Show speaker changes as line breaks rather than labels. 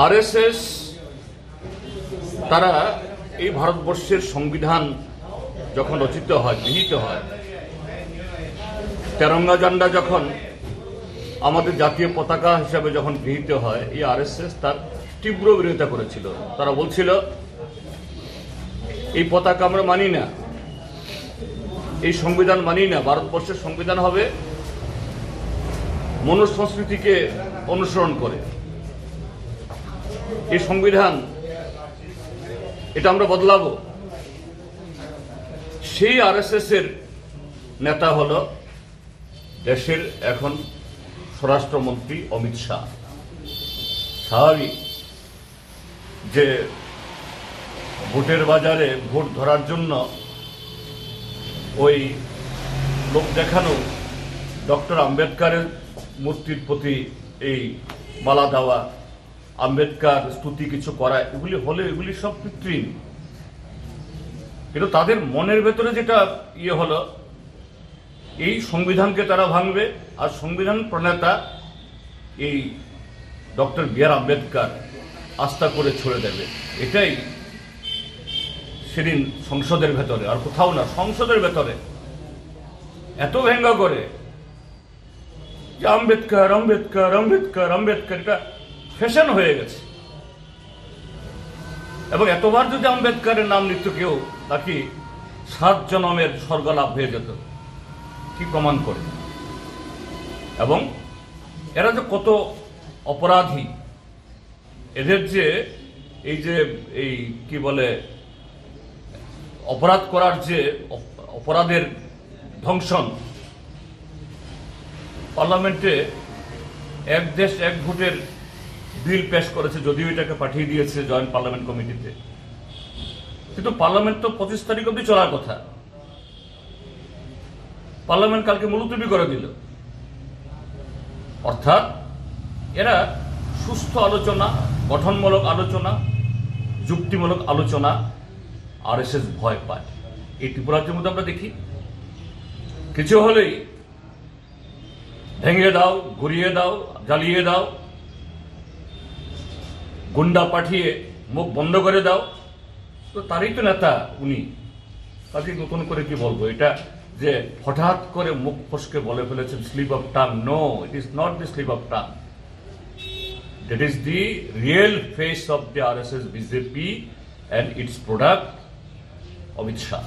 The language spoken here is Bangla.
আরএসএস তারা এই ভারতবর্ষের সংবিধান যখন রচিত হয়, গৃহীত হয়, তেরঙ্গা ঝান্ডা যখন আমাদের জাতীয় পতাকা হিসাবে যখন গৃহীত হয়, এই আরএসএস তার তীব্র বিরোধিতা করেছিল। তারা বলছিল এই পতাকা আমরা মানি না, এই সংবিধান মানি না। ভারতবর্ষের সংবিধান হবে মনুষ্য সংস্কৃতিকে অনুসরণ করে। এই সংবিধান এটা আমরা বদলাবো। সেই আরএসএস এর নেতা হলো দেশের এখন স্বরাষ্ট্রমন্ত্রী অমিত শাহ। স্বাভাবিক যে ভোটের বাজারে ভোট ধরার জন্য ওই লোক দেখানো ডক্টর আম্বেদকারের মূর্তির প্রতি এই মালা দেওয়া, আম্বেদকার স্তুতি কিছু করা, এগুলি সব কৃত্রিম। কিন্তু তাদের মনের ভেতরে যেটা হলো, এই সংবিধানকে তারা ভাঙবে, আর সংবিধান প্রণেতা এই ডক্টর বি আর আম্বেদকার আস্থা করে ছুড়ে দেবে। এটাই সেদিন সংসদের ভেতরে, আর কোথাও না, সংসদের ভেতরে এত ব্যঙ্গ করে যে আম্বেদকার আম্বেদকার আম্বেদকার আম্বেদকার, এটা ফ্যাশন হয়ে গেছে। এবং এতবার যদি আম্বেদকারের নাম নিত কেউ, তাকে 7 জন্মের স্বর্গ লাভ হয়ে যেত। কি প্রমাণ করে? এবং এরা যে কত অপরাধী, এদের যে এই কি বলে অপরাধ করার যে অপরাধের ধ্বংসন, পার্লামেন্টে এক দেশ এক ভোটের বিল পেশ করেছে, যদিও এটাকে পাঠিয়ে দিয়েছে জয়েন্ট পার্লামেন্ট কমিটিতে। কিন্তু পার্লামেন্ট তো 25 তারিখ অব্দি চলার কথা। পার্লামেন্ট কালকে মুলতবি করে দিল। অর্থাৎ এরা সুস্থ আলোচনা, গঠনমূলক আলোচনা, যুক্তিমূলক আলোচনা আরএসএস ভয় পায়। এই ত্রিপুরার মধ্যে আমরা দেখি, কিছু হলেই ভেঙে দাও, ঘুরিয়ে দাও, জ্বালিয়ে দাও, গুন্ডা পাঠিয়ে মুখ বন্ধ করে দাও। তো তারই তো নেতা উনি। তাকে নতুন করে কি বলবো? এটা যে হঠাৎ করে মুখ ফসকে বলে ফেলেছেন slip of tongue. No, it is not the slip of tongue. That is the real face of the RSS BJP and its product Amit Shah.